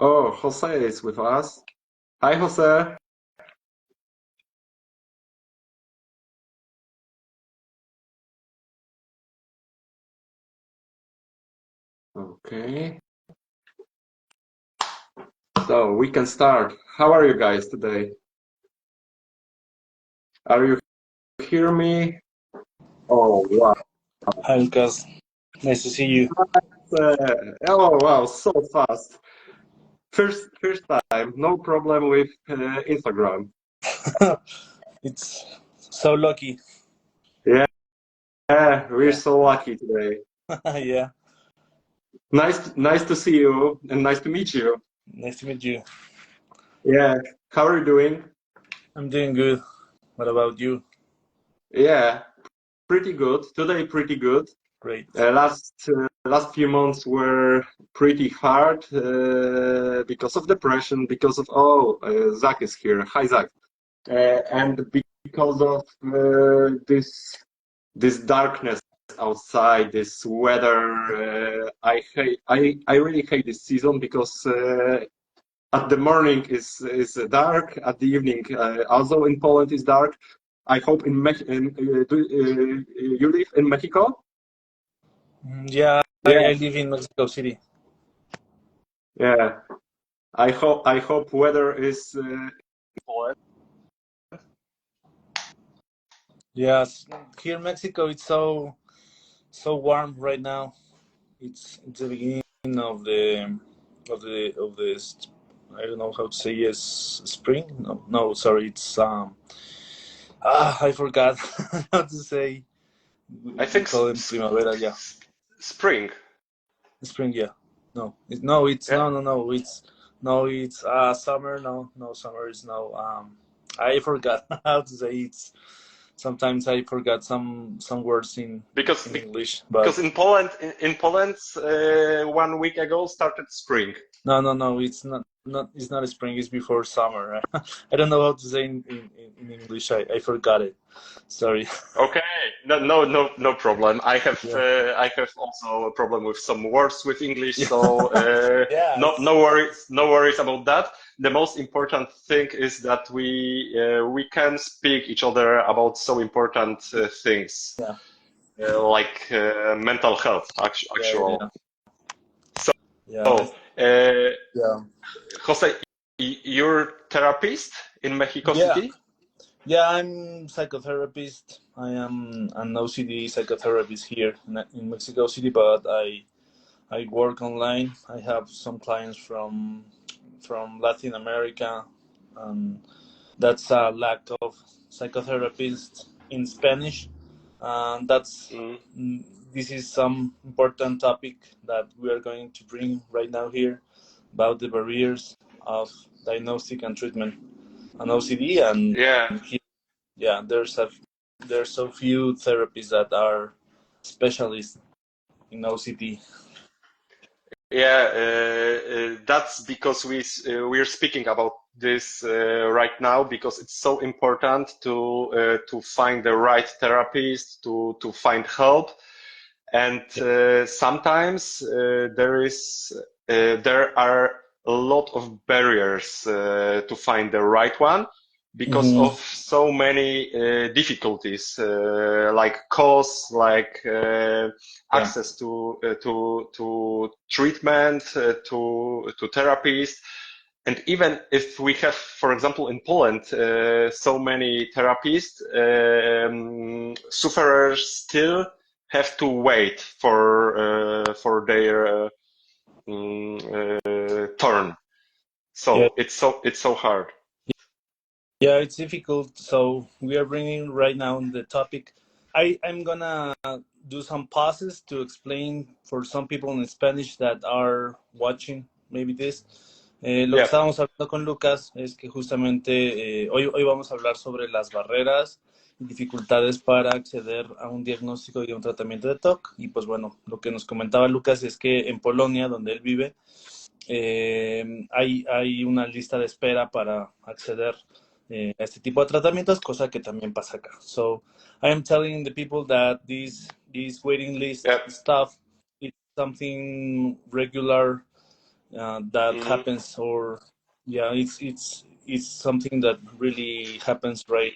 Oh, Jose is with us. Hi, Jose. Okay, so we can start. How are you guys today? Are you hear me? Oh, wow. Hi, Lucas. Nice to see you. Uh, oh, wow, so fast. First time, no problem with Instagram. It's so lucky. Yeah, we're Yeah. so lucky today. Yeah. Nice to see you and nice to meet you. Nice to meet you. Yeah, how are you doing? I'm doing good. What about you? Yeah, pretty good. Today, pretty good. Great. Last few months were pretty hard because of depression, because of Zach is here. Hi, Zach. And because of this darkness outside, this weather. I really hate this season because at the morning is dark, at the evening also in Poland is dark. I hope you live in Mexico? Yeah, Yeah, I live in Mexico City. yeah. I hope weather is Poland. Yes, here in Mexico it's so warm right now. It's the beginning of the I don't know how to say, yes, spring. No, sorry. It's I forgot how to say. I We think call it primavera. Yeah. spring. Spring, yeah. No, no, it's Yeah. no, it's summer. No, summer is no. I forgot how to say it's. Sometimes I forgot some words Because in English, but because in Poland 1 week ago started spring. no, it's not spring. It's before summer. I don't know how to say in English. I forgot it. Sorry. Okay, no problem. Yeah. I have also a problem with some words with English, Yeah. so Yeah. no worries about that. The most important thing is that we can speak each other about so important things Yeah. like mental health, Yeah. Yeah. actual. Yeah. Yeah. So, uh, Yeah. Jose, you're therapist in Mexico Yeah. City? Yeah, I'm psychotherapist. I am an OCD psychotherapist here in Mexico City, but I work online. I have some clients from Latin America, and that's a lack of psychotherapists in Spanish. And Mm. this is some important topic that we are going to bring right now here about the barriers of diagnostic and treatment and OCD. And Yeah. yeah, there's so few therapists that are specialists in OCD. Yeah, that's because we're speaking about this right now because it's so important to find the right therapist, to find help, and sometimes there are a lot of barriers to find the right one because Hmm. of so many difficulties like costs, like Yeah. access to treatment, to therapists. And even if we have, for example, in Poland, so many therapists, sufferers still have to wait for their turn. Yeah. So it's so hard. Yeah, it's difficult. So we are bringing right now the topic. I'm gonna do some pauses to explain for some people in Spanish that are watching maybe this. Lo que Yeah. estábamos hablando con Lucas es que justamente hoy vamos a hablar sobre las barreras y dificultades para acceder a un diagnóstico y a un tratamiento de TOC. Y pues bueno, lo que nos comentaba Lucas es que en Polonia, donde él vive, hay una lista de espera para acceder a este tipo de tratamientos, cosa que también pasa acá. So I am telling the people that this waiting list Yeah. stuff is something regular that happens, or yeah, it's something that really happens right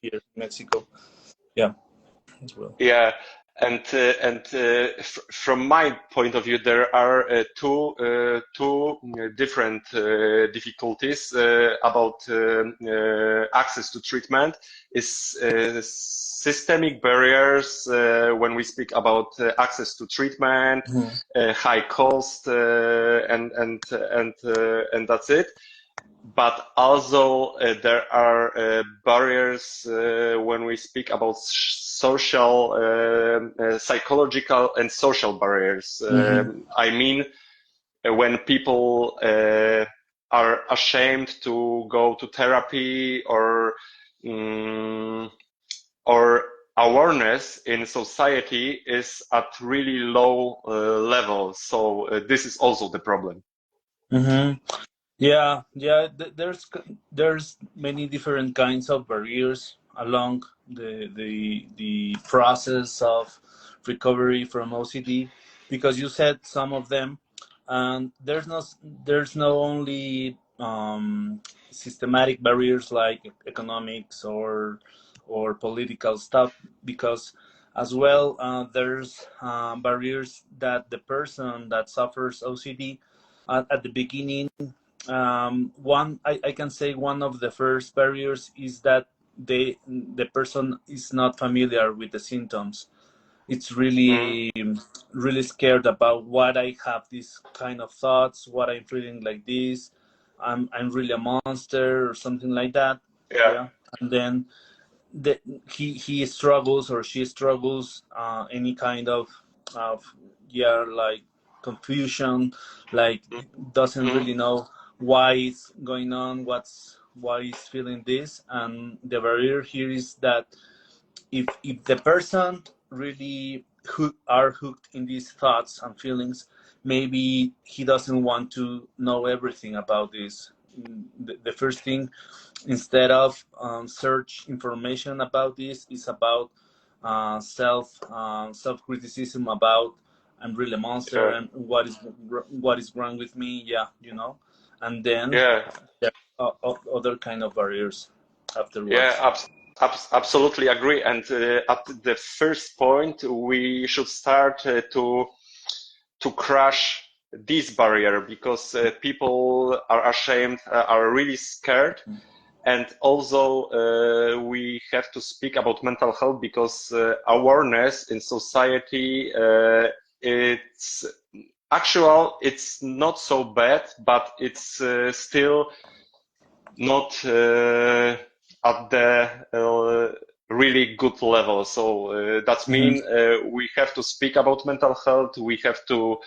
here in Mexico. Yeah, as well. Yeah, from my point of view, there are two different difficulties about access to treatment. Is systemic barriers when we speak about access to treatment, high cost, and that's it. But also there are barriers when we speak about social, psychological and social barriers. I mean, when people are ashamed to go to therapy, or awareness in society is at really low level. So this is also the problem. Yeah, yeah. There's many different kinds of barriers along the process of recovery from OCD, because you said some of them, and there's no only systematic barriers like economics or political stuff, because as well there's barriers that the person that suffers OCD at the beginning. I can say one of the first barriers is that the person is not familiar with the symptoms. It's really scared about what I have, these kind of thoughts, what I'm feeling like this. I'm really a monster or something like that. Yeah. Yeah, and then he struggles or she struggles any kind of yeah, like confusion, like doesn't really know why it's going on, why he's feeling this. And the barrier here is that if the person really are hooked in these thoughts and feelings, maybe he doesn't want to know everything about this. The first thing, instead of search information about this, is about self criticism about I'm really a monster Yeah. and what is wrong with me. Yeah, and then Yeah. there are other kind of barriers Yeah, afterwards. absolutely agree. And at the first point, we should start to crush this barrier, because people are ashamed, are really scared. And also, we have to speak about mental health, because awareness in society, it's it's not so bad, but it's still not at the really good level. So that means we have to speak about mental health, we have to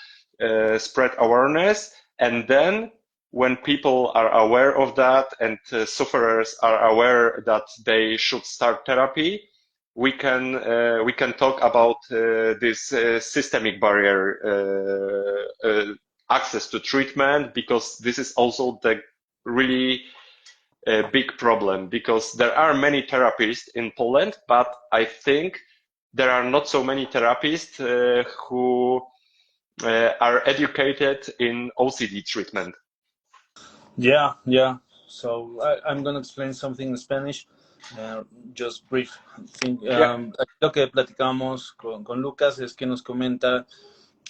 spread awareness, and then when people are aware of that, and sufferers are aware that they should start therapy, we can talk about this systemic barrier, access to treatment, because this is also the really a big problem, because there are many therapists in Poland, but I think there are not so many therapists who are educated in OCD treatment. Yeah, yeah. So I'm going to explain something in Spanish. Just brief thing. Yeah. Lo que platicamos con Lucas es que nos comenta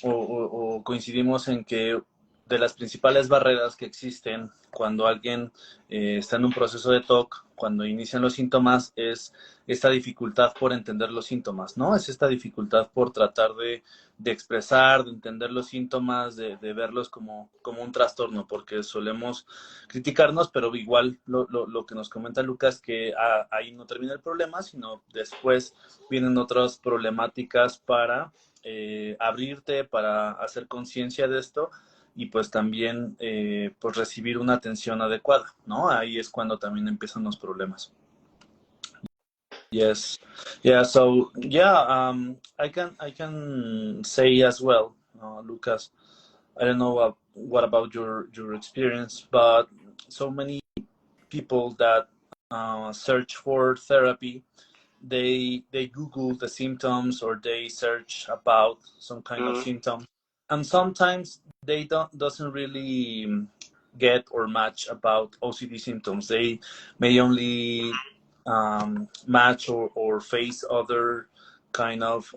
o coincidimos en que de las principales barreras que existen cuando alguien está en un proceso de TOC, cuando inician los síntomas, es esta dificultad por entender los síntomas, ¿no? Es esta dificultad por tratar de expresar, de entender los síntomas, de verlos como un trastorno, porque solemos criticarnos, pero igual lo que nos comenta Lucas, que ahí no termina el problema, sino después vienen otras problemáticas para abrirte, para hacer conciencia de esto, y pues también pues recibir una atención adecuada, ¿no? Ahí es cuando también empiezan los problemas. Yes, yeah. So yeah, I can say as well, Lucas. I don't know what about your experience, but so many people that search for therapy, they Google the symptoms, or they search about some kind of symptom, and sometimes they doesn't really get or match about OCD symptoms. They may only match or face other kind of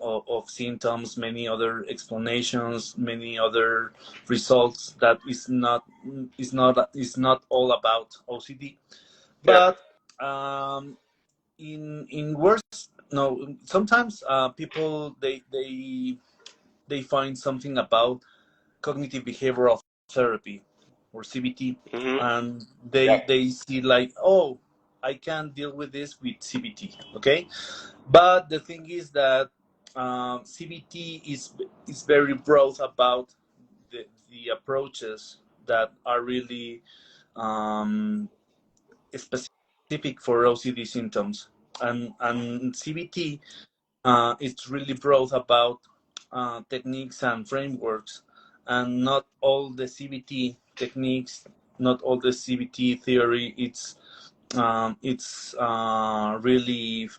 symptoms, many other explanations, many other results that is not all about OCD. Yeah. But in worse, no, sometimes people they find something about cognitive behavioral therapy or CBT, Hmm. and Yeah. they see like, oh, I can deal with this with CBT, okay? But the thing is that CBT is very broad about the approaches that are really um, specific for OCD symptoms, and CBT it's really broad about techniques and frameworks, and not all the CBT techniques, not all the CBT theory. It's really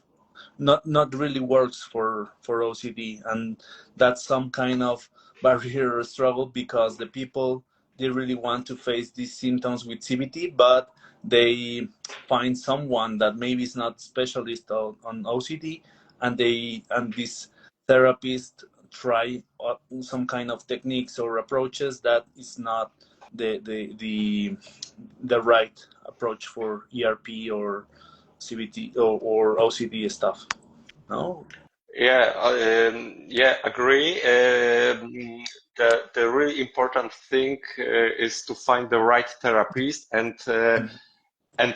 not really works for OCD, and that's some kind of barrier or struggle because the people they really want to face these symptoms with CBT, but they find someone that maybe is not specialist on OCD, and this therapist try some kind of techniques or approaches that is not the right approach for ERP or CBT or OCD stuff. No. Yeah, yeah, agree. The really important thing is to find the right therapist, and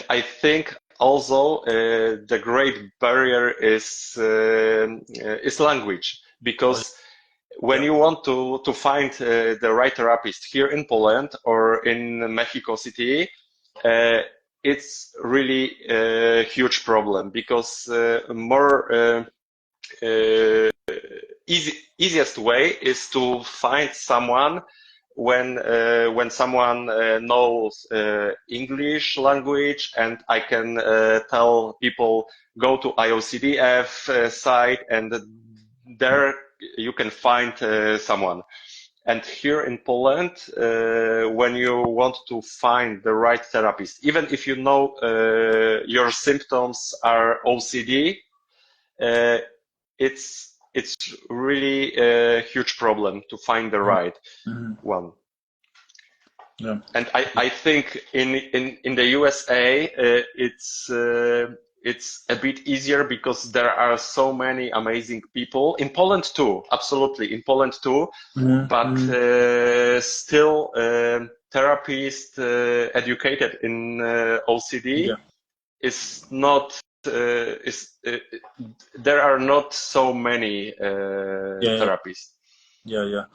I think also the great barrier is language, Oh, because when yeah. you want to find the right therapist here in Poland or in Mexico City, uh, it's really a huge problem because more easiest way is to find someone when someone knows English language, and I can tell people go to IOCDF site, and there you can find someone. And here in Poland, when you want to find the right therapist, even if you know your symptoms are OCD, uh, it's really a huge problem to find the right Mhm. one. Yeah. And I think in the USA it's a bit easier because there are so many amazing people in Poland too. Absolutely, in Poland too, Mhm. but Mhm. still therapists educated in OCD Yeah. is not is there are not so many Yeah. therapists. Yeah. Yeah.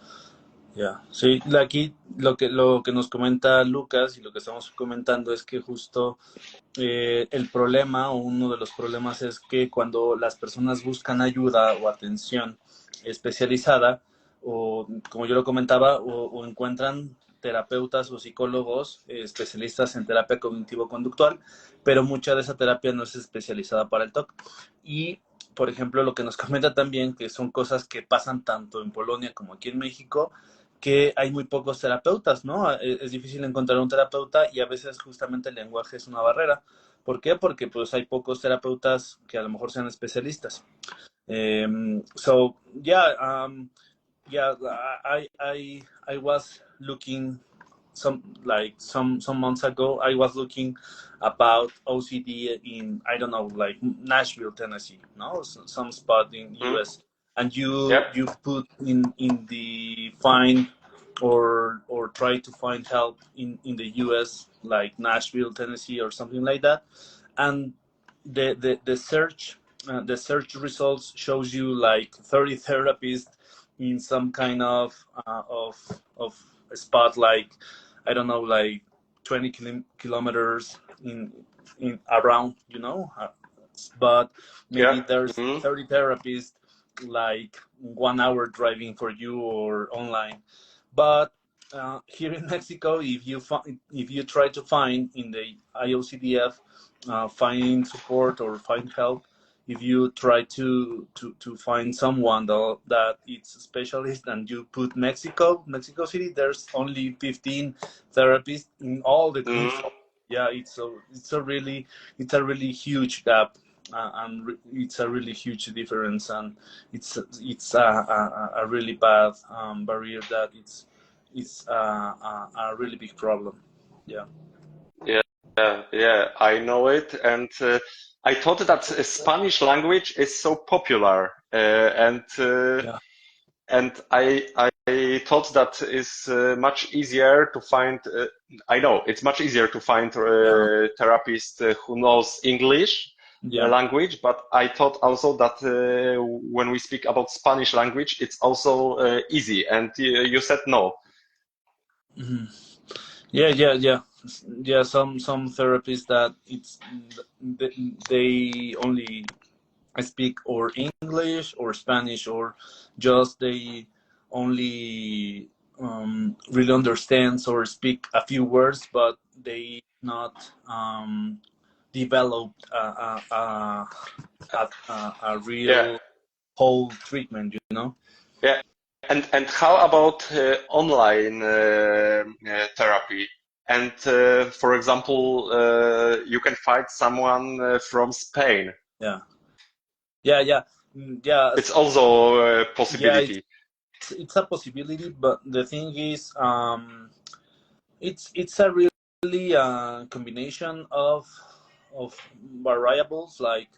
Ya, sí, aquí lo que nos comenta Lucas y lo que estamos comentando es que justo el problema o uno de los problemas es que cuando las personas buscan ayuda o atención especializada, o como yo lo comentaba, o encuentran terapeutas o psicólogos especialistas en terapia cognitivo-conductual, pero mucha de esa terapia no es especializada para el TOC. Y, por ejemplo, lo que nos comenta también, que son cosas que pasan tanto en Polonia como aquí en México, que hay muy pocos terapeutas, ¿no? Es difícil encontrar un terapeuta y a veces justamente el lenguaje es una barrera. ¿Por qué? Porque pues hay pocos terapeutas que a lo mejor sean especialistas. So yeah, yeah, I was looking some months ago. I was looking about OCD in, I don't know, like Nashville, Tennessee, no, some spot in Hmm? US, and Yep. you put in the find or try to find help in the US, like Nashville, Tennessee, or something like that, and the search results shows you like 30 therapists in some kind of a spot, like I don't know, like 20 kilometers in around, but Yeah. maybe there's Hmm. 30 therapists like 1 hour driving for you or online. But here in Mexico, if you try to find in the IOCDF, find support or find help, if you try to find someone that it's a specialist and you put Mexico City, there's only 15 therapists in all the country. Yeah, it's a really huge gap, and it's a really huge difference, and it's a really bad barrier that it's a really big problem. Yeah. Yeah, I know it, and I thought that Spanish language is so popular, Yeah. and I thought that is much easier to find. I know it's much easier to find Yeah. therapist who knows English Yeah. language, but I thought also that when we speak about Spanish language, it's also easy, and you said no. Mhm. Yeah. Some therapists that they only speak or English or Spanish, or just they only really understands or speak a few words, but they not developed a Yeah, real whole treatment. yeah. And how about online therapy? And for example, you can find someone from Spain. Yeah. Yeah. Yeah. It's also a Yeah. possibility. It's a possibility, but the thing is, it's a really combination of variables. Like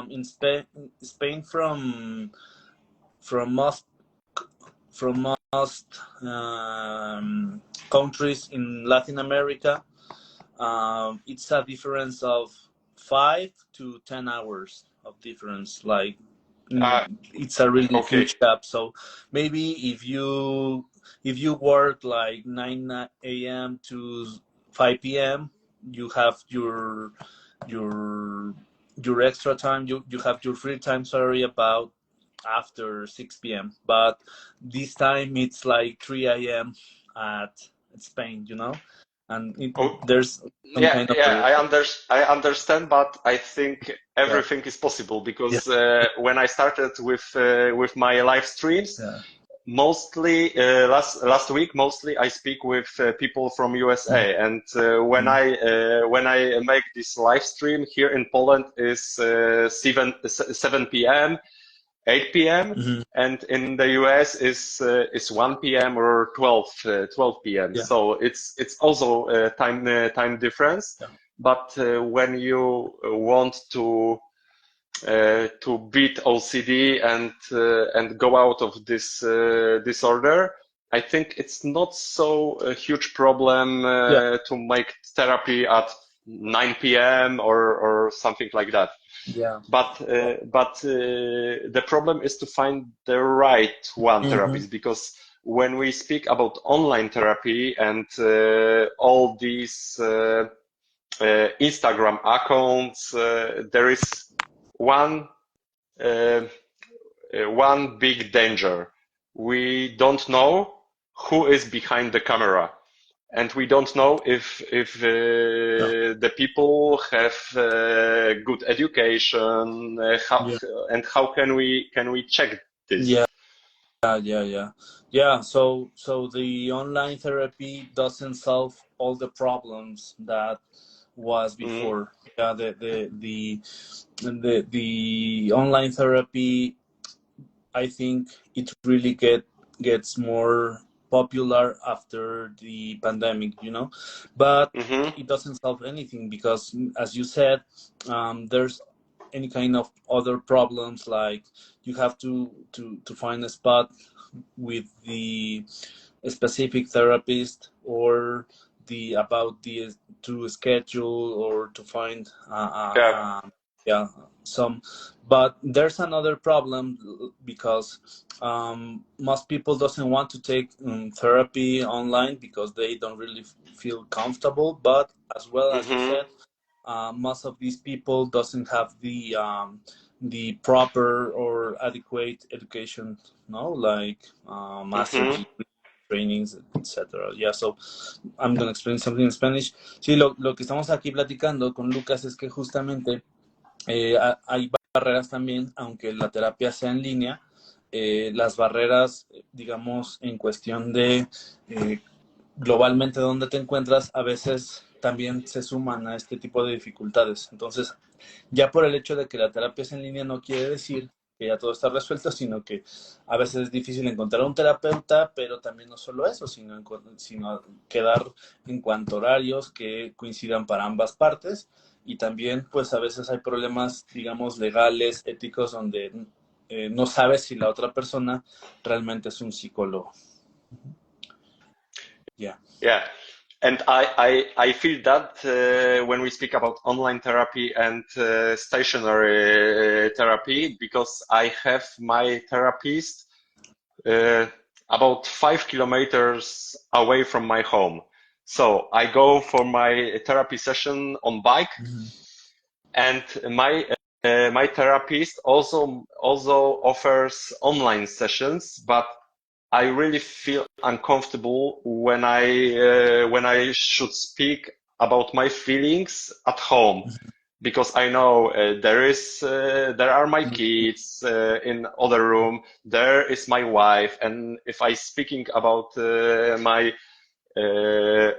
in Spain, from most countries in Latin America, it's a difference of 5 to 10 hours of difference. Like Uh, it's a really okay. huge gap. So maybe if you work like 9 a.m. to 5 p.m., you have your extra time. You have your free time. Sorry, about after 6 p.m. But this time it's like 3 a.m. at Spain. And Oh, there's some yeah, kind of yeah. barrier. I understand, but I think Yeah. everything is possible Yeah. because when I started with my live streams, Yeah. mostly last week, mostly I speak with people from USA, and when I make this live stream here in Poland is 7 p.m., 8 p.m., Mhm. and in the US is 1 p.m. or 12 p.m. Yeah. So it's also time difference. Yeah. But when you want to beat OCD and go out of this disorder, I think it's not so a huge problem Yeah. to make therapy at 9 p.m. or something like that. Yeah. But the problem is to find the right one Mhm. therapist, because when we speak about online therapy and all these Instagram accounts, there is one uh, one big danger. We don't know who is behind the camera, and we don't know if Yeah. the people have good education. Yeah. How can we check this? Yeah. Yeah. So the online therapy doesn't solve all the problems that was Mm, before. Yeah. The online therapy, I think it really gets more popular after the pandemic. But mhm. it doesn't solve anything because, as you said, there's any kind of other problems, like you have to find a spot with the specific therapist, or the about the to schedule or to find Yeah. yeah, some. But there's another problem, because most people doesn't want to take therapy online because they don't really feel comfortable. But as well, as you Mhm. said, most of these people doesn't have the proper or adequate education, no, like master Mhm. degree trainings, etc. Yeah, so I'm gonna explain something in Spanish. Sí, lo que estamos aquí platicando con Lucas es que justamente hay barreras también, aunque la terapia sea en línea, las barreras, digamos, en cuestión de globalmente dónde te encuentras, a veces también se suman a este tipo de dificultades. Entonces, ya por el hecho de que la terapia es en línea no quiere decir que ya todo está resuelto, sino que a veces es difícil encontrar un terapeuta, pero también no solo eso, sino quedar en cuanto a horarios que coincidan para ambas partes. Y también, pues a veces hay problemas, digamos, legales, éticos, donde no sabes si la otra persona realmente es un psicólogo. Yeah. Yeah. And I feel that when we speak about online therapy and stationary therapy, because I have my therapist about 5 kilometers away from my home. So I go for my therapy session on bike, Mm-hmm. and my therapist also offers online sessions, but I really feel uncomfortable when I should speak about my feelings at home, because I know there are my kids in other room, there is my wife, and if I speaking about my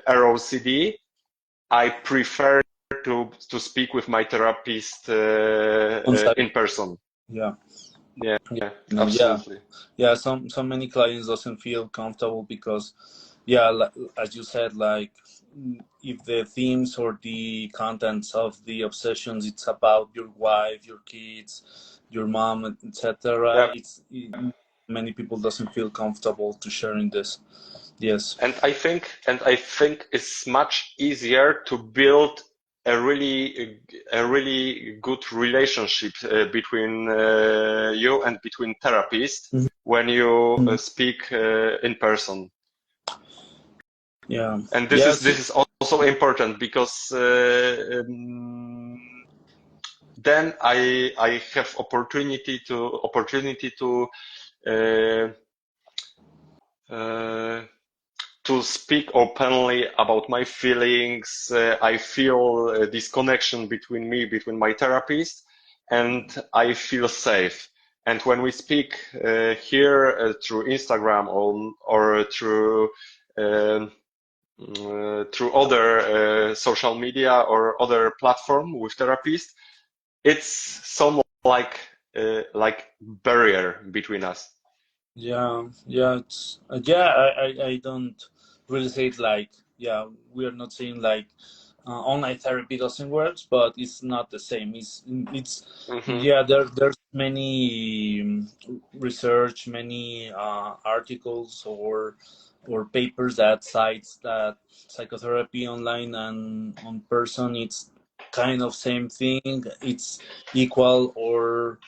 ROCD, I prefer to speak with my therapist On site. in person. Yeah. Yeah, Yeah. Yeah. absolutely. Yeah. So many clients doesn't feel comfortable because, yeah, as you said, like if the themes or the contents of the obsessions, it's about your wife, your kids, your mom, etc. Yeah. Many people doesn't feel comfortable to sharing this. Yes. And I think it's much easier to build a really good relationship between you and between therapists Mhm. when you speak in person. Yeah. And Yeah. this is also important because then I have opportunity uh, uh, to speak openly about my feelings. I feel this connection between my therapist, and I feel safe. And when we speak here through Instagram or through other social media or other platform with therapists, it's some like barrier between us. Yeah, yeah, yeah. I don't really say it like, yeah. We are not saying like online therapy doesn't work, but it's not the same. It's Hmm. yeah. There's many research, many articles or papers that cites that psychotherapy online and on person it's kind of same thing. It's equal or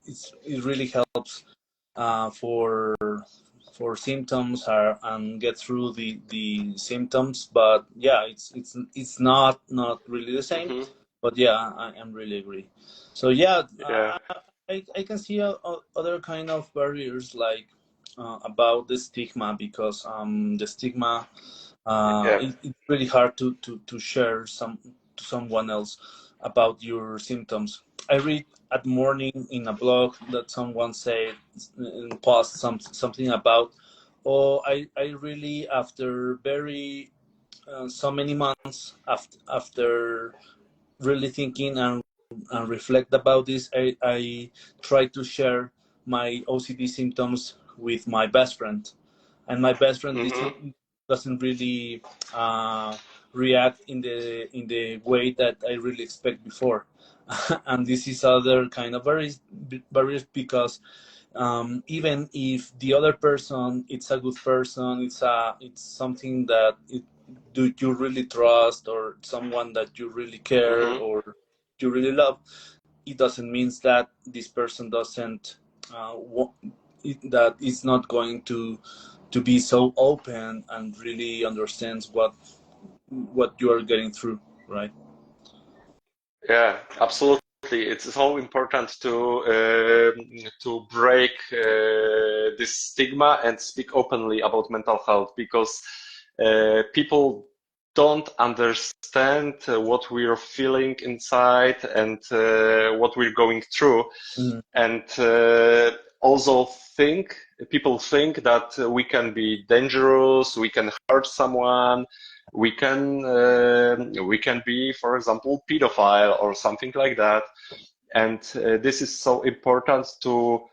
it really helps for symptoms and get through the symptoms. But yeah, it's not really the same. Hmm. But yeah, I really agree. So yeah, Yeah. I can see other kind of barriers like about the stigma because the stigma Yeah. it's really hard to share to someone else about your symptoms. I read at morning in a blog that someone said and post something about, oh, I really after very so many months after really thinking and reflect about this, I try to share my OCD symptoms with my best friend, and my best friend Hmm. doesn't really react in the way that I really expect before. And this is other kind of barriers because even if the other person it's a good person, it's something that do you really trust or someone that you really care Hmm. or you really love, it doesn't mean that this person doesn't that it's not going to be so open and really understands what you are getting through, right? Yeah, absolutely. It's so important to break this stigma and speak openly about mental health because people don't understand what we're feeling inside and what we're going through. And also people think that we can be dangerous, we can hurt someone, we can be, for example, pedophile or something like that. And this is so important to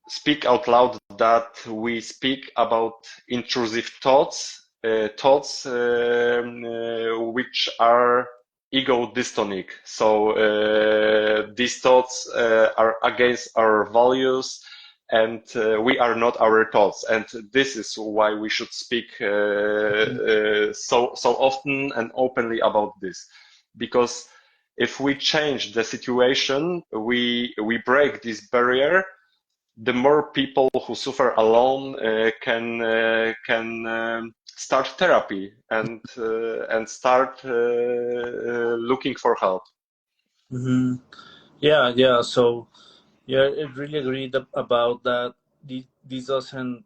speak out loud, that we speak about intrusive thoughts, which are ego dystonic. So these thoughts are against our values, and we are not our thoughts. And this is why we should speak so often and openly about this, because if we change the situation, we break this barrier. The more people who suffer alone can start therapy and start looking for help. Yeah. So yeah, I really agreed about that. This doesn't.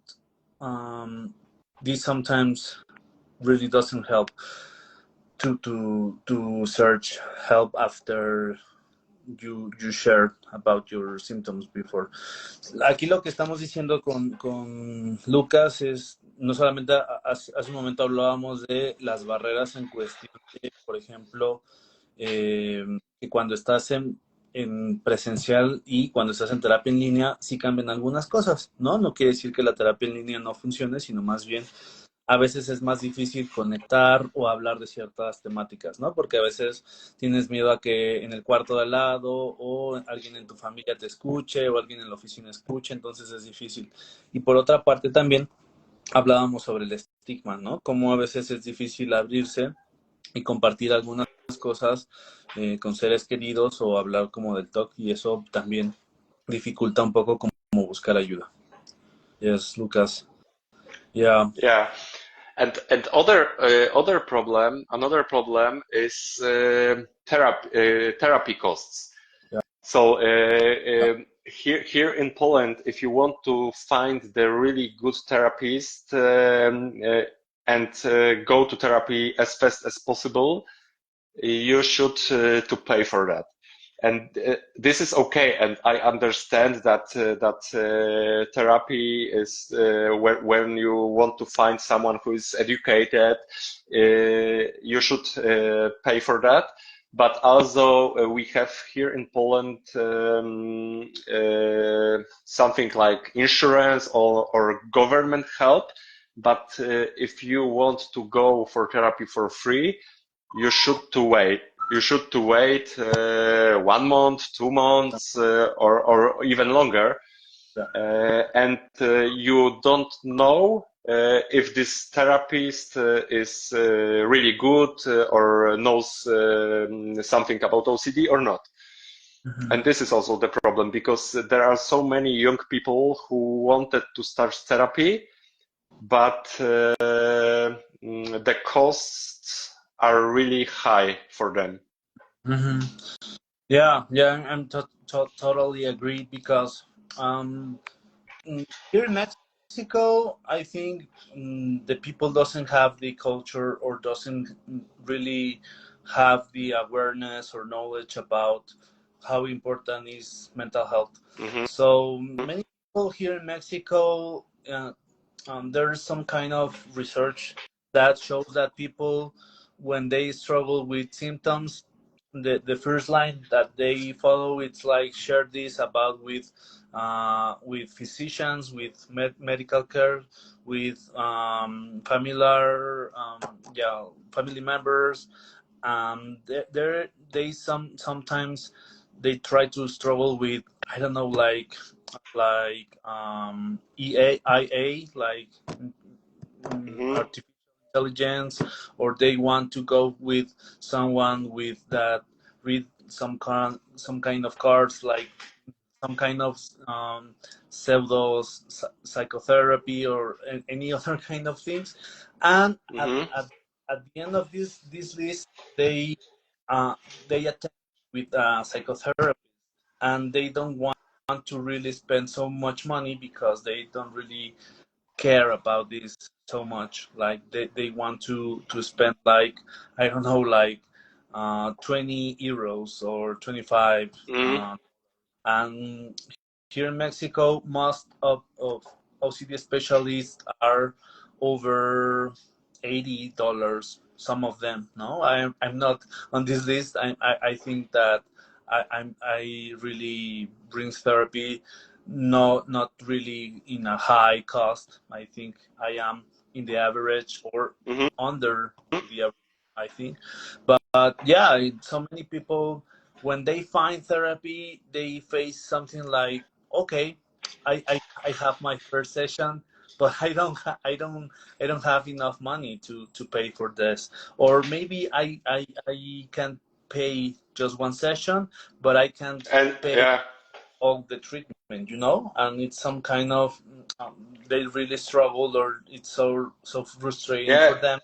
This sometimes really doesn't help to search help after you shared about your symptoms before. Aquí lo que estamos diciendo con Lucas es, no solamente hace un momento hablábamos de las barreras en cuestión de, por ejemplo, que cuando estás en presencial y cuando estás en terapia en línea, sí cambian algunas cosas, ¿no? No quiere decir que la terapia en línea no funcione, sino más bien a veces es más difícil conectar o hablar de ciertas temáticas, ¿no? Porque a veces tienes miedo a que en el cuarto de al lado o alguien en tu familia te escuche o alguien en la oficina escuche, entonces es difícil. Y por otra parte también hablábamos sobre el estigma, ¿no? Cómo a veces es difícil abrirse y compartir algunas cosas con seres queridos o hablar como del TOC, y eso también dificulta un poco como buscar ayuda. Yes, Lucas. Yeah. Yeah. And another problem is therapy costs. Yeah. So here in Poland, if you want to find the really good therapist and go to therapy as fast as possible, you should to pay for that. And this is okay, and I understand that therapy is when you want to find someone who is educated, you should pay for that. But also we have here in Poland something like insurance or government help. But if you want to go for therapy for free, you should to wait. You should to wait 1 month, 2 months, or even longer, and you don't know if this therapist is really good or knows something about OCD or not. Mm-hmm. And this is also the problem, because there are so many young people who wanted to start therapy, but the costs are really high for them. Mm-hmm. Yeah, I'm totally agree, because here in Mexico, I think the people doesn't have the culture or doesn't really have the awareness or knowledge about how important is mental health. Mm-hmm. So many people here in Mexico, there's some kind of research that shows that people, when they struggle with symptoms, the first line that they follow, it's like share this about with physicians, with medical care, with family members. They sometimes they try to struggle with, I don't know, like EAIA, like artificial intelligence, or they want to go with someone with that read some kind of cards, like some kind of pseudo psychotherapy or any other kind of things. And at the end of this list, they attend with psychotherapy, and they don't want to really spend so much money because they don't really care about this so much. Like they want to spend like, I don't know, like 20 euros or 25. And here in Mexico, most of OCD specialists are over $80. Some of them, no, I'm not on this list. I think that I really brings therapy, no, not really in a high cost. I think I am in the average or under the average, I think. But yeah, so many people, when they find therapy, they face something like, okay, I have my first session, but I don't have enough money to pay for this. Or maybe I can pay just one session, but I can't And pay yeah, all the treatment, and it's some kind of, they really struggle, or it's so frustrating yeah, for them.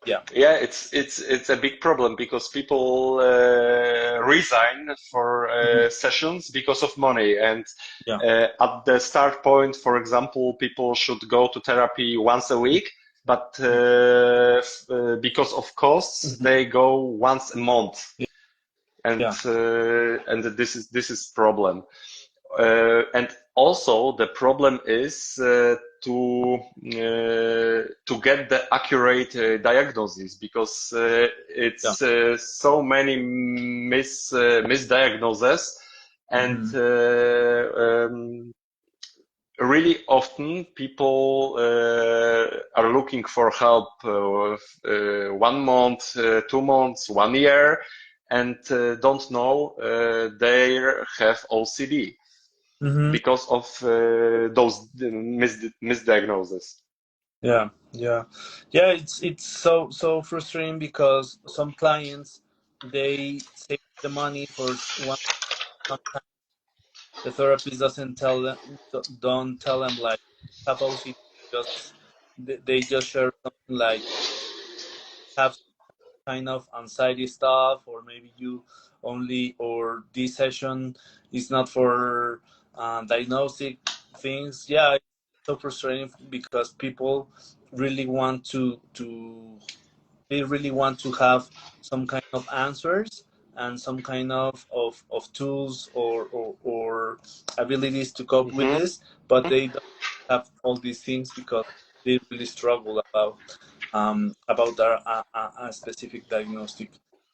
Yeah. yeah, it's a big problem because people resign for Mhm. sessions because of money. And Yeah. at the start point, for example, people should go to therapy once a week, but because of costs, Mhm. they go once a month, Yeah. and this is problem. And also the problem is to get the accurate diagnosis, because Yeah. it's so many misdiagnoses. And Mhm. really often people are looking for help 1 month, 2 months, 1 year, and don't know they have OCD Mhm. because of those misdiagnoses. Yeah. Yeah. Yeah. It's so frustrating because some clients, they save the money for one. Sometimes the therapist doesn't tell them, don't tell them like have OCD. Just they just share something like have kind of anxiety stuff, or maybe you only, or this session is not for diagnostic things. Yeah, it's so frustrating because people really want to they really want to have some kind of answers and some kind of tools, or abilities to cope with Hmm. this, but they don't have all these things because they really struggle about a specific diagnostic.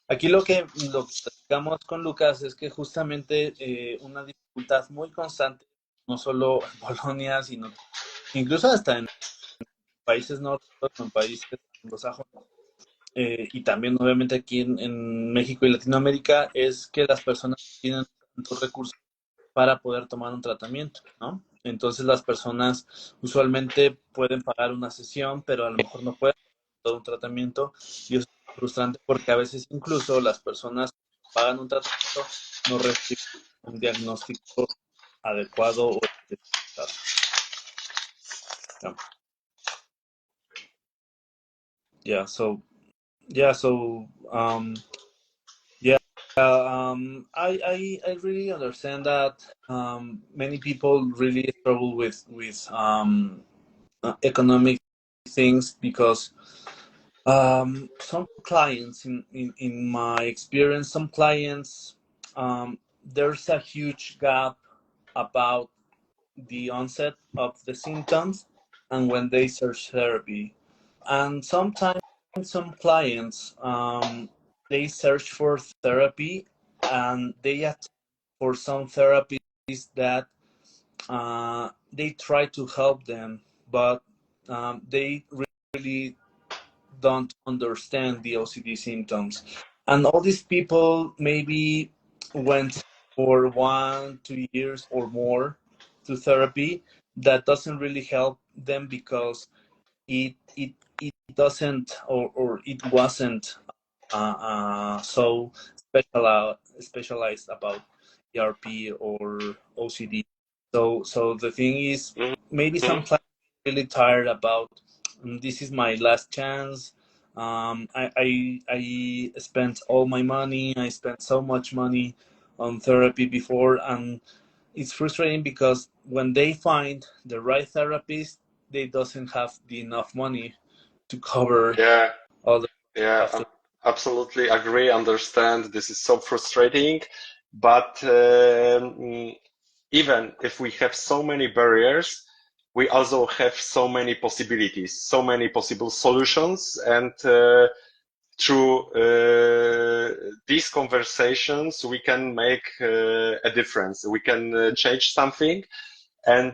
Aquí lo que platicamos con Lucas es que justamente una dificultad muy constante, no solo en Polonia, sino incluso hasta en países nórdicos, en países anglosajones, y también obviamente aquí en México y Latinoamérica, es que las personas no tienen tantos recursos para poder tomar un tratamiento, ¿no? Entonces las personas usualmente pueden pagar una sesión, pero a lo mejor no pueden pagar todo un tratamiento, y eso es frustrante porque a veces incluso las personas que pagan un tratamiento no reciben un diagnóstico adecuado o especificado. Yeah. Yeah, so yeah, so yeah, I really understand that many people really struggle with economic things because some clients, in my experience, some clients, there's a huge gap about the onset of the symptoms and when they search therapy. And sometimes some clients, they search for therapy and they attend for some therapies that they try to help them, but they really don't understand the OCD symptoms. And all these people maybe went for 1, 2 years or more to therapy. That doesn't really help them because it doesn't, or it wasn't so specialized about ERP or OCD. So the thing is, maybe some Hmm. clients are really tired about, this is my last chance. I spent all my money. I spent so much money on therapy before, and it's frustrating because when they find the right therapist, they doesn't have enough money to cover Yeah, all the yeah, after. absolutely agree, understand. This is so frustrating, but even if we have so many barriers, we also have so many possibilities, so many possible solutions, and through these conversations, we can make a difference. We can change something and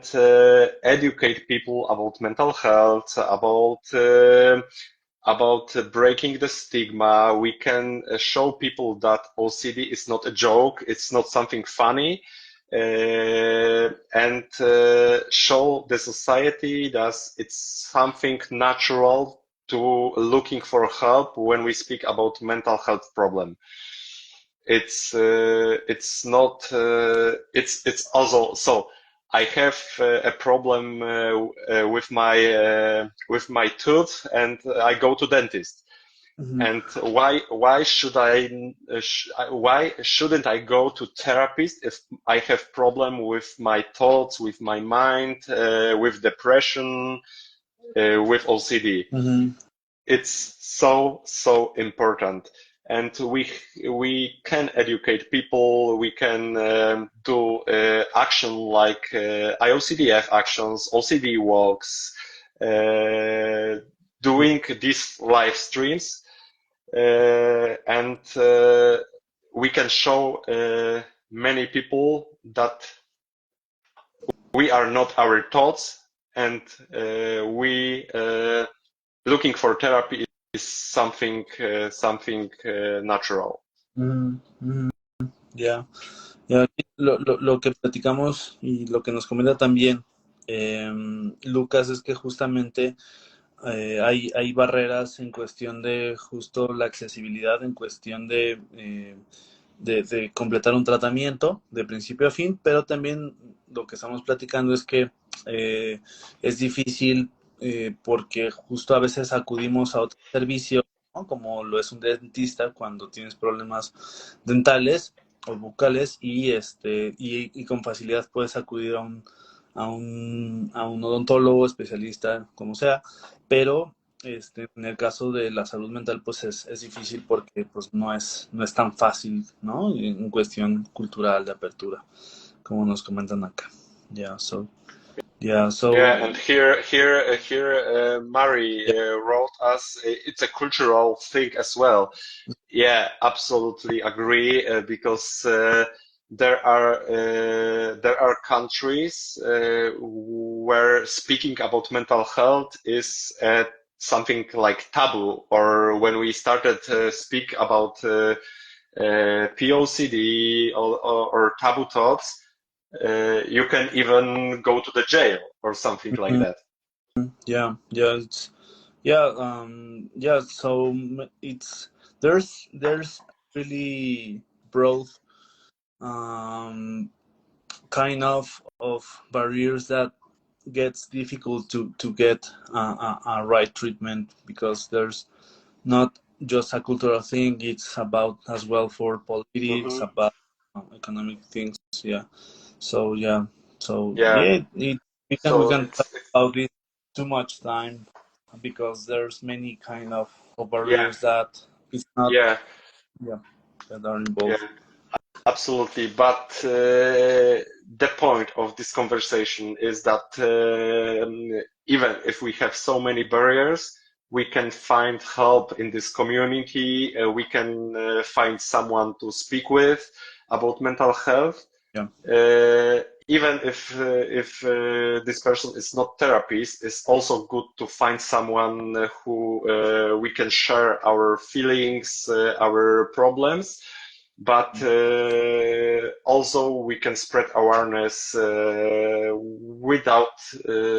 educate people about mental health, about breaking the stigma. We can show people that OCD is not a joke. It's not something funny. And show the society that it's something natural to looking for help when we speak about mental health problem. It's not it's also so I have a problem with my tooth and I go to dentist. Mm-hmm. And why should why shouldn't I go to therapist if I have problem with my thoughts, with my mind, with depression, with OCD? Mm-hmm. It's so important, and we can educate people. We can do action like IOCDF actions, OCD walks, doing these live streams, and we can show many people that we are not our thoughts, and we looking for therapy is something natural. Mm-hmm. Mm-hmm. Yeah. Ya, lo que platicamos y lo que nos comenta también Lucas es que justamente hay barreras en cuestión de justo la accesibilidad, en cuestión de completar un tratamiento de principio a fin, pero también lo que estamos platicando es que es difícil porque justo a veces acudimos a otro servicio, ¿no? Como lo es un dentista cuando tienes problemas dentales o bucales y con facilidad puedes acudir a un odontólogo, especialista, como sea, pero en el caso de la salud mental, pues es difícil porque pues no es tan fácil, ¿no? En cuestión cultural de apertura, como nos comentan acá. Yeah, so, yeah, so, Yeah, and here, Mari yeah. wrote us. It's a cultural thing as well. Yeah, absolutely agree. Because there are countries where speaking about mental health is something like taboo. Or when we started to speak about POCD or taboo thoughts, you can even go to the jail or something like Mhm. that. Yeah, yeah, yeah. So there's really broad kind of barriers that gets difficult to get a right treatment because there's not just a cultural thing. It's about as well for politics, Hmm. about economic things. Yeah. So yeah. So Yeah. yeah, we So can talk about this too much time because there's many kind of yeah, barriers that it's not yeah, yeah that are yeah. involved. Absolutely, but the point of this conversation is that even if we have so many barriers, we can find help in this community. We can find someone to speak with about mental health. Yeah. Even if this person is not therapist, it's also good to find someone who we can share our feelings, our problems, but also we can spread awareness without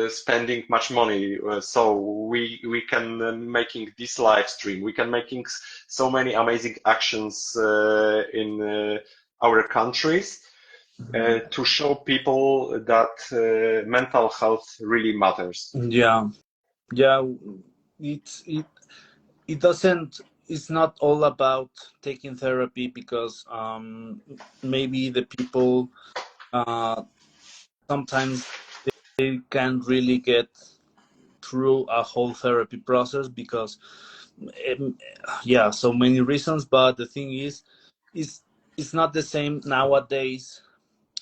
spending much money. So we can making this live stream. We can making so many amazing actions in our countries to show people that mental health really matters. Yeah. Yeah. It's it doesn't it's not all about taking therapy because maybe the people uh, sometimes they can't really get through a whole therapy process because yeah, so many reasons. But the thing is it's not the same nowadays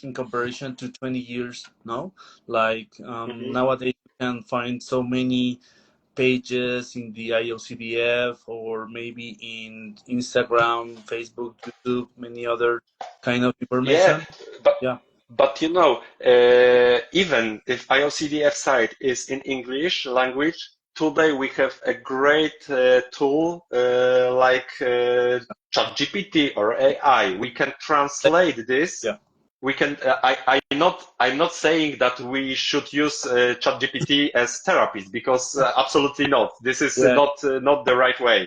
in comparison to 20 years. No, like Hmm. nowadays you can find so many pages in the IOCDF or maybe in Instagram, Facebook, YouTube, many other kind of Yeah, information. but Yeah, you know, even if IOCDF site is in English language, today we have a great tool like ChatGPT or AI. We can translate this. yeah, We can. I'm not saying that we should use ChatGPT as therapist because absolutely not. This is yeah, not the right way,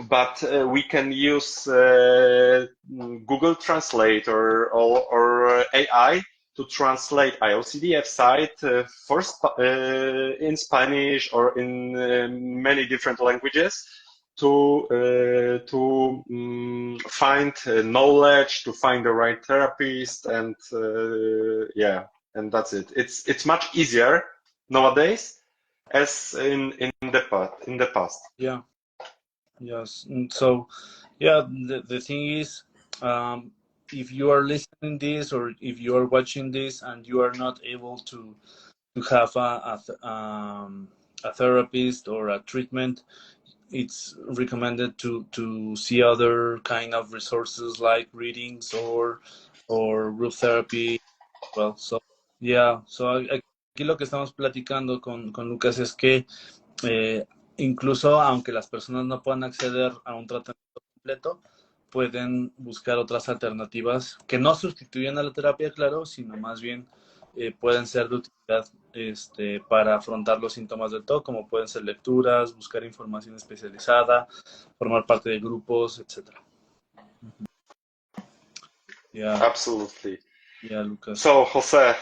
but we can use Google Translate or AI to translate IOCDF site in Spanish or in many different languages to find knowledge, to find the right therapist, and yeah, and that's it. It's much easier nowadays as in the past. yeah. Yes. And so, yeah, the thing is, if you are listening this or if you are watching this and you are not able to have a therapist or a treatment, it's recommended to see other kind of resources like readings or group therapy. Well, so yeah, so aquí lo que estamos platicando con Lucas es que incluso aunque las personas no puedan acceder a un tratamiento completo, pueden buscar otras alternativas que no sustituyen a la terapia, claro, sino más bien pueden ser de utilidad para afrontar los síntomas del TOC, como pueden ser lecturas, buscar información especializada, formar parte de grupos, etcétera. Ya, Absolutely. ya, Lucas. So, Jose,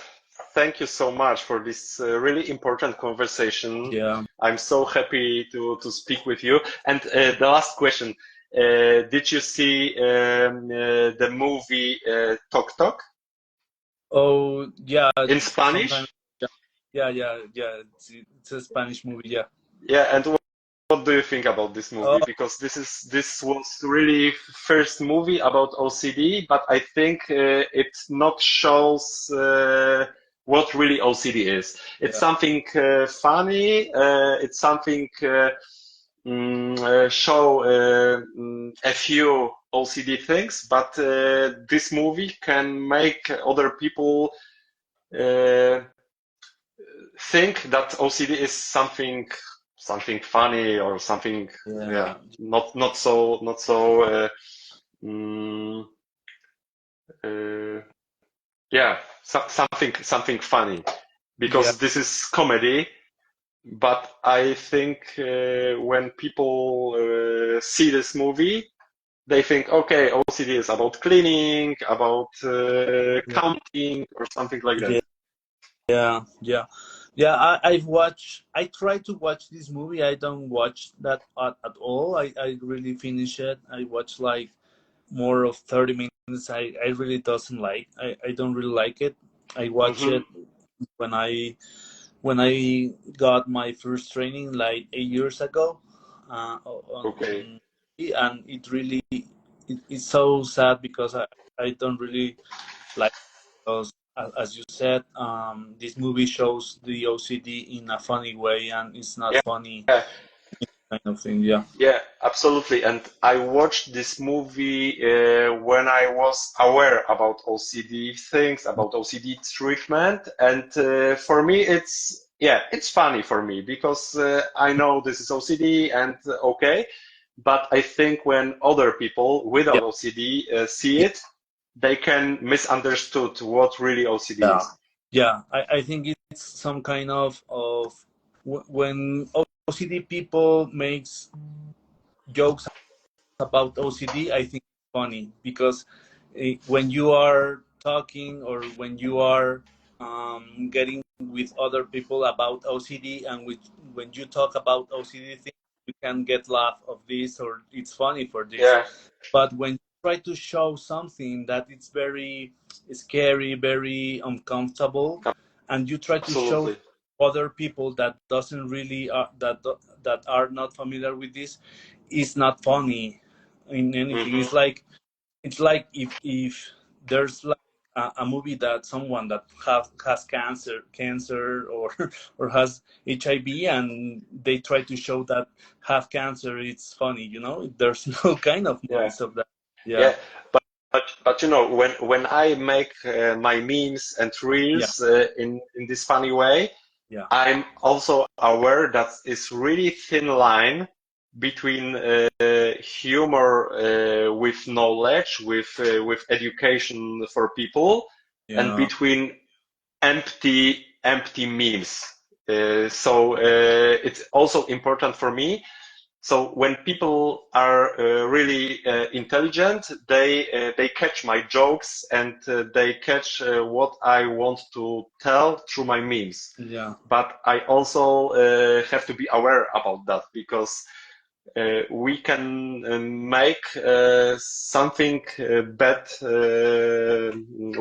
thank you so much for this really important conversation. Ya. I'm so happy to speak with you. And the last question, did you see the movie Tok Tok Oh, yeah, in sometimes. Spanish? Yeah. It's a Spanish movie. Yeah. Yeah, and what do you think about this Oh, movie? Because this was really first movie about OCD, but I think it not shows what really OCD is. It's yeah, something funny. It's something show a few OCD things, but this movie can make other people uh, think that OCD is something funny or something, yeah, yeah, not so mm, uh, yeah, something funny yeah, because this is comedy. But I think when people see this movie, they think, okay, OCD is about cleaning, about yeah, counting, or something like that. yeah, yeah. I've watched. I try to watch this movie. I don't watch that at all. I really finish it. I watch like more of 30 minutes. I really doesn't like. I don't really like it. I watch Hmm. it when I got my first training like 8 years ago. Okay. And it really it's so sad because I don't really like because as you said, this movie shows the OCD in a funny way and it's not funny Yeah. kind of thing. Yeah, Yeah, absolutely. And I watched this movie when I was aware about OCD things, about OCD treatment. And for me, it's funny for me because I know this is OCD and okay. But I think when other people yeah, without OCD see yeah, it, they can misunderstood what really OCD yeah. is. Yeah. I think it's some kind of when OCD people makes jokes about OCD, I think it's funny because when you are talking or when you are getting with other people about OCD and when you talk about OCD things, you can get laugh of this or it's funny for this. Yeah, But when you try to show something that it's very scary, very uncomfortable, and you try to show absolutely. other people that doesn't really that are not familiar with this, is not funny in anything. Hmm. It's like if there's like a movie that someone that has cancer or or has HIV, and they try to show that have cancer, it's funny, you know. There's no kind of Yeah, movies of that. Yeah, yeah. But you know, when I make my memes and yeah, reels in this funny way, yeah, I'm also aware that it's really thin line between humor with knowledge, with education for people, and yeah, between empty memes. It's also important for me. So when people are really intelligent, they catch my jokes, and they catch what I want to tell through my memes. yeah. But I also have to be aware about that, because we can make something bad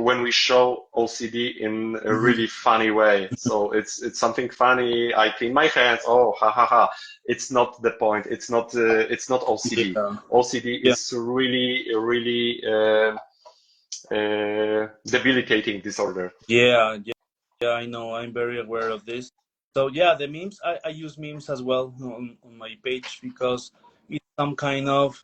when we show OCD in a Mhm. really funny way. So it's something funny. I clean my hands. Oh, ha ha ha! It's not the point. It's not OCD. Yeah, OCD yeah, is really debilitating disorder. yeah, yeah. Yeah, I know. I'm very aware of this. So yeah, the memes, I use memes as well on my page, because it's some kind of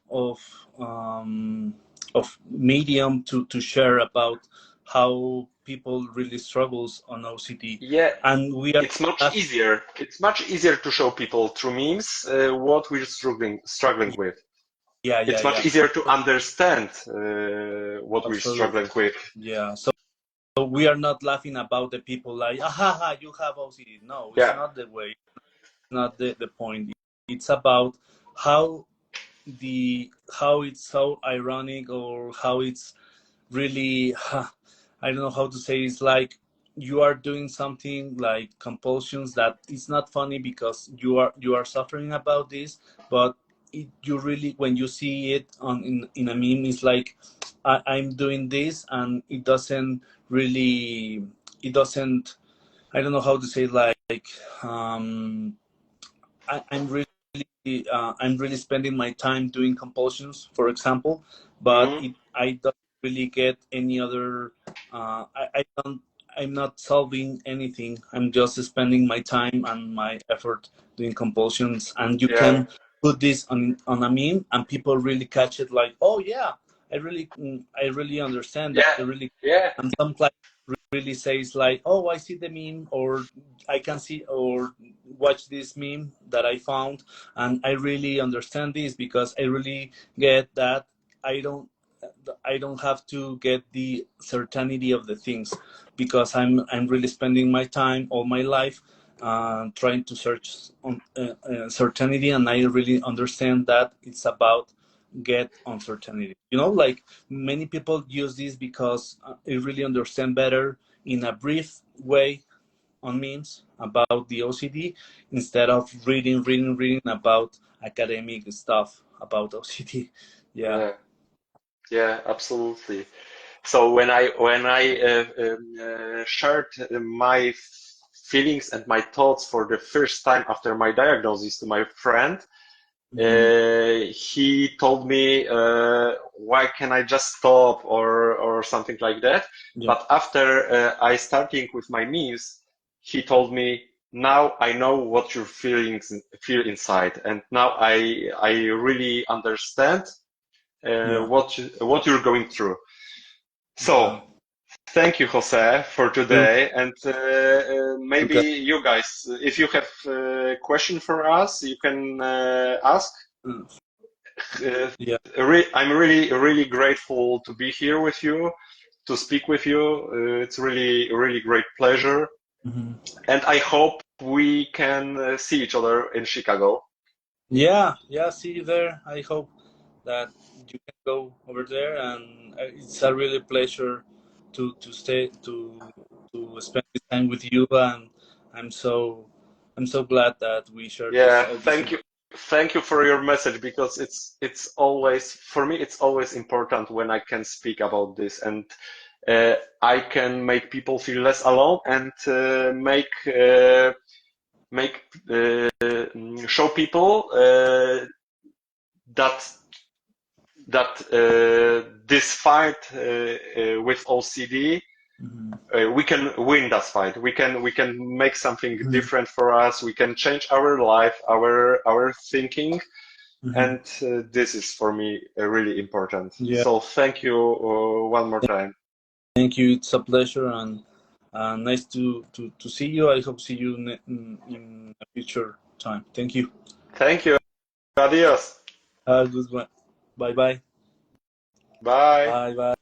medium to share about how people really struggles on OCD, Yeah, and we are it's much not. easier. It's much easier to show people through memes what we're struggling with. Yeah, yeah, It's much yeah. easier to understand what we're Absolutely. struggling with. Yeah. So we are not laughing about the people like, ah, ha, ha, you have OCD. No, it's Yeah, not the way. Not the point. It's about how how it's so ironic, or how it's really I don't know how to say. It's like you are doing something like compulsions that is not funny, because you are suffering about this, but you really, when you see it on in a meme, it's like I'm doing this, and it doesn't really, it doesn't, I don't know how to say, like um I'm really spending my time doing compulsions, for example, but hmm, I don't really get any other. I don't. I'm not solving anything. I'm just spending my time and my effort doing compulsions, and you yeah, can put this on a meme, and people really catch it. Like, oh yeah, I really understand that. yeah, I really, yeah, and some clients really says like, oh, I see the meme, or I can see or watch this meme that I found, and I really understand this, because I really get that I don't I don't have to get the certainty of the things, because I'm really spending my time all my life trying to search on certainty, and I really understand that it's about get uncertainty. You know, like many people use this because they really understand better in a brief way on memes about the OCD, instead of reading about academic stuff about OCD. Yeah. yeah, yeah, absolutely. So when I shared my feelings and my thoughts for the first time after my diagnosis to my friend, Hmm. he told me, why can I just stop, or something like that. Yeah. But after I starting with my memes, he told me, now I know what your feelings feel inside, and now I really understand Yeah. what you're going through. Yeah. So thank you, Jose, for You. today. And maybe Okay. you guys, if you have a question for us, you can ask. Mm. Uh, Yeah. I'm really grateful to be here with you, to speak with you. It's really great pleasure, Hmm. and I hope we can see each other in Chicago. Yeah. Yeah. See you there. I hope that you can go over there, and it's a really pleasure to stay to spend this time with you, and I'm so I'm so glad that we shared this Yeah, all this. thank you for your message, because it's always, for me, it's always important when I can speak about this. And I can make people feel less alone and show people that this fight with OCD, we can win that fight. We can make something different for us. We can change our life, our thinking, and this is for me really important. Yeah. So thank you one more time. Thank you. It's a pleasure and nice to see you. I hope see you in a future time. Thank you. Thank you. Adios. Good one. Bye bye. Bye. Bye bye.